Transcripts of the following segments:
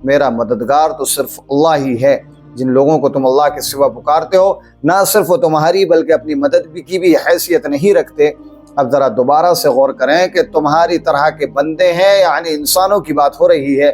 میرا مددگار تو صرف اللہ ہی ہے۔ جن لوگوں کو تم اللہ کے سوا پکارتے ہو نہ صرف وہ تمہاری بلکہ اپنی مدد کی بھی حیثیت نہیں رکھتے۔ اب ذرا دوبارہ سے غور کریں کہ تمہاری طرح کے بندے ہیں، یعنی انسانوں کی بات ہو رہی ہے،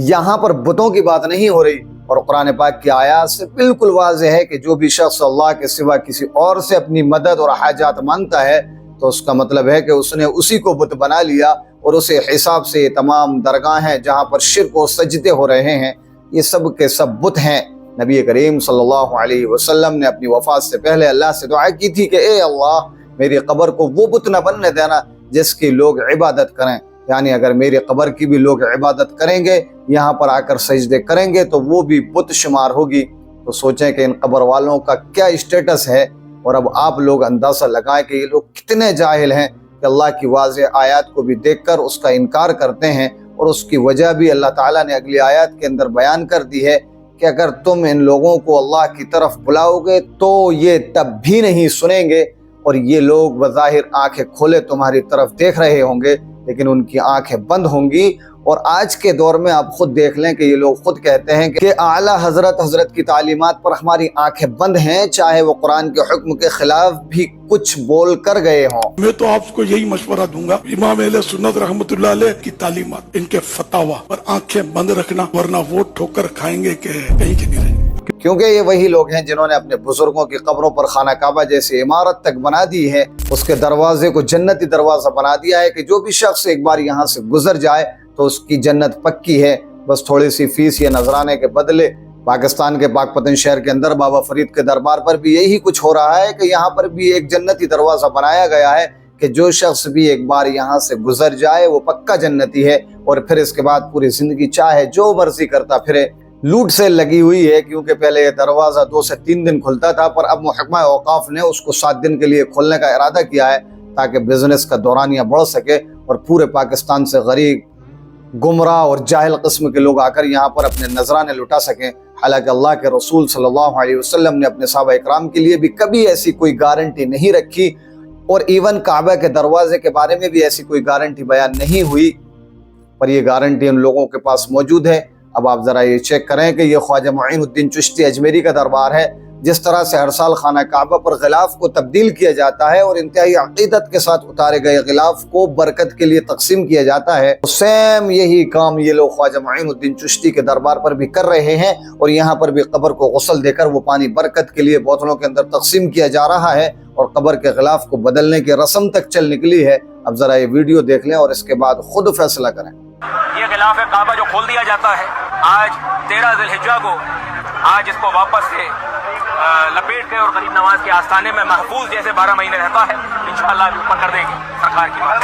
یہاں پر بتوں کی بات نہیں ہو رہی۔ اور قرآن پاک کی آیات سے بالکل واضح ہے کہ جو بھی شخص اللہ کے سوا کسی اور سے اپنی مدد اور حاجات مانگتا ہے تو اس کا مطلب ہے کہ اس نے اسی کو بت بنا لیا، اور اسے حساب سے یہ تمام درگاہیں جہاں پر شرک و سجدے ہو رہے ہیں یہ سب کے سب بت ہیں۔ نبی کریم صلی اللہ علیہ وسلم نے اپنی وفات سے پہلے اللہ سے دعا کی تھی کہ اے اللہ میری قبر کو وہ بت نہ بننے دینا جس کی لوگ عبادت کریں، یعنی اگر میری قبر کی بھی لوگ عبادت کریں گے، یہاں پر آ کر سجدے کریں گے تو وہ بھی بت شمار ہوگی۔ تو سوچیں کہ ان قبر والوں کا کیا اسٹیٹس ہے، اور اب آپ لوگ اندازہ لگائیں کہ یہ لوگ کتنے جاہل ہیں کہ اللہ کی واضح آیات کو بھی دیکھ کر اس کا انکار کرتے ہیں، اور اس کی وجہ بھی اللہ تعالیٰ نے اگلی آیات کے اندر بیان کر دی ہے کہ اگر تم ان لوگوں کو اللہ کی طرف بلاؤ گے تو یہ تب بھی نہیں سنیں گے، اور یہ لوگ بظاہر آنکھیں کھولے تمہاری طرف دیکھ رہے ہوں گے لیکن ان کی آنکھیں بند ہوں گی۔ اور آج کے دور میں آپ خود دیکھ لیں کہ یہ لوگ خود کہتے ہیں کہ اعلیٰ حضرت کی تعلیمات پر ہماری آنکھیں بند ہیں، چاہے وہ قرآن کے حکم کے خلاف بھی کچھ بول کر گئے ہوں۔ میں تو آپ کو یہی مشورہ دوں گا، امام اہل سنت رحمۃ اللہ علیہ کی تعلیمات، ان کے فتاوا پر آنکھیں بند رکھنا، ورنہ وہ ٹھوکر کھائیں گے کہ کہیں کے نہیں رہیں گے۔ کیونکہ یہ وہی لوگ ہیں جنہوں نے اپنے بزرگوں کی قبروں پر خانہ کعبہ جیسی عمارت تک بنا دی ہے، اس کے دروازے کو جنتی دروازہ بنا دیا ہے کہ جو بھی شخص ایک بار یہاں سے گزر جائے تو اس کی جنت پکی ہے، بس تھوڑی سی فیس یا نذرانے کے بدلے۔ پاکستان کے پاک پتن شہر کے اندر بابا فرید کے دربار پر بھی یہی کچھ ہو رہا ہے کہ یہاں پر بھی ایک جنتی دروازہ بنایا گیا ہے کہ جو شخص بھی ایک بار یہاں سے گزر جائے وہ پکا جنتی ہے، اور پھر اس کے بعد پوری زندگی چاہے جو مرضی کرتا پھرے۔ لوٹ سے لگی ہوئی ہے، کیونکہ پہلے یہ دروازہ 2 سے 3 دن کھلتا تھا، پر اب محکمہ اوقاف نے اس کو 7 دن کے لیے کھولنے کا ارادہ کیا ہے تاکہ بزنس کا دورانیہ بڑھ سکے اور پورے پاکستان سے غریب، گمراہ اور جاہل قسم کے لوگ آ کر یہاں پر اپنے نذرانے لٹا سکیں۔ حالانکہ اللہ کے رسول صلی اللہ علیہ وسلم نے اپنے صحابہ اکرام کے لیے بھی کبھی ایسی کوئی گارنٹی نہیں رکھی، اور ایون کعبہ کے دروازے کے بارے میں بھی ایسی کوئی گارنٹی بیان نہیں ہوئی، پر یہ گارنٹی ان لوگوں کے پاس موجود ہے۔ اب آپ ذرا یہ چیک کریں کہ یہ خواجہ معین الدین چشتی اجمیری کا دربار ہے، جس طرح سے ہر سال خانہ کعبہ پر غلاف کو تبدیل کیا جاتا ہے اور انتہائی عقیدت کے ساتھ اتارے گئے غلاف کو برکت کے لیے تقسیم کیا جاتا ہے، سیم یہی کام یہ لوگ خواجہ معین الدین چشتی کے دربار پر بھی کر رہے ہیں، اور یہاں پر بھی قبر کو غسل دے کر وہ پانی برکت کے لیے بوتلوں کے اندر تقسیم کیا جا رہا ہے، اور قبر کے غلاف کو بدلنے کی رسم تک چل نکلی ہے۔ اب ذرا یہ ویڈیو دیکھ لیں اور اس کے بعد خود فیصلہ کریں۔ یہ غلاف کعبہ جو کھول دیا جاتا ہے آج 13 ذی الحجہ کو، آج اس کو واپس سے لپیٹ کے اور غریب نواز کے آستانے میں محفوظ جیسے 12 مہینے رہتا ہے، انشاءاللہ ابھی اوپر کر دیں گے سرکار کی بات۔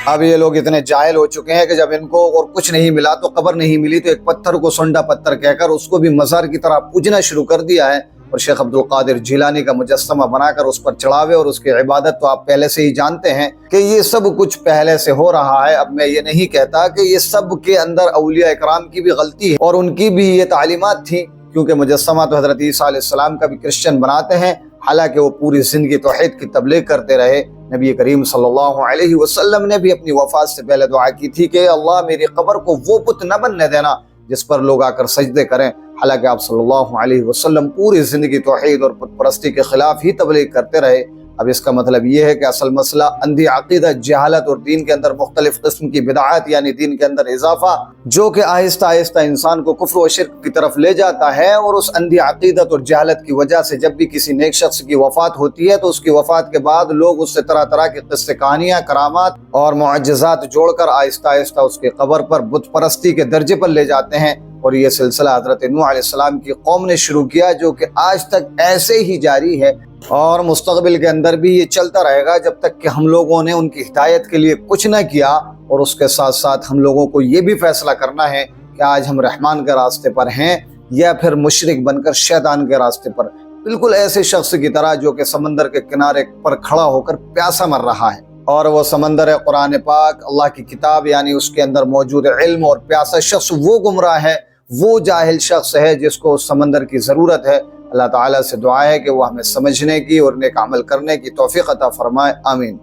اب یہ لوگ اتنے جاہل ہو چکے ہیں کہ جب ان کو اور کچھ نہیں ملا تو قبر نہیں ملی تو ایک پتھر کو سونڈا پتھر کہہ کر اس کو بھی مزار کی طرح پوجنا شروع کر دیا ہے، اور شیخ عبد القادر جیلانی کا مجسمہ بنا کر اس پر چڑھاوے اور اس کی عبادت تو آپ پہلے سے ہی جانتے ہیں کہ یہ سب کچھ پہلے سے ہو رہا ہے۔ اب میں یہ نہیں کہتا کہ یہ سب کے اندر اولیاء اکرام کی بھی غلطی ہے اور ان کی بھی یہ تعلیمات تھی، کیونکہ مجسمہ تو حضرت عیسیٰ علیہ السلام کا بھی کرسچن بناتے ہیں، حالانکہ وہ پوری زندگی توحید کی تبلیغ کرتے رہے۔ نبی کریم صلی اللہ علیہ وسلم نے بھی اپنی وفات سے پہلے دعا کی تھی کہ اللہ میری قبر کو وہ بت نہ بننے دینا جس پر لوگ آ کر سجدے کریں، حالانکہ آپ صلی اللہ علیہ وسلم پوری زندگی توحید اور بت پرستی کے خلاف ہی تبلیغ کرتے رہے۔ اب اس کا مطلب یہ ہے کہ اصل مسئلہ اندھی عقیدہ، جہالت اور دین کے اندر مختلف قسم کی بدعات یعنی دین کے اندر اضافہ، جو کہ آہستہ آہستہ انسان کو کفر و شرک کی طرف لے جاتا ہے، اور اس اندھی عقیدت اور جہالت کی وجہ سے جب بھی کسی نیک شخص کی وفات ہوتی ہے تو اس کی وفات کے بعد لوگ اس سے طرح طرح کے قصے، کہانیاں، کرامات اور معجزات جوڑ کر آہستہ آہستہ اس کے قبر پر بت پرستی کے درجے پر لے جاتے ہیں، اور یہ سلسلہ حضرت نوح علیہ السلام کی قوم نے شروع کیا، جو کہ آج تک ایسے ہی جاری ہے اور مستقبل کے اندر بھی یہ چلتا رہے گا جب تک کہ ہم لوگوں نے ان کی ہدایت کے لیے کچھ نہ کیا۔ اور اس کے ساتھ ساتھ ہم لوگوں کو یہ بھی فیصلہ کرنا ہے کہ آج ہم رحمان کے راستے پر ہیں یا پھر مشرک بن کر شیطان کے راستے پر، بالکل ایسے شخص کی طرح جو کہ سمندر کے کنارے پر کھڑا ہو کر پیاسا مر رہا ہے، اور وہ سمندر ہے قرآن پاک، اللہ کی کتاب، یعنی اس کے اندر موجود علم، اور پیاسا شخص وہ گمراہ ہے، وہ جاہل شخص ہے جس کو اس سمندر کی ضرورت ہے۔ اللہ تعالیٰ سے دعا ہے کہ وہ ہمیں سمجھنے کی اور نیک عمل کرنے کی توفیق عطا فرمائے، آمین۔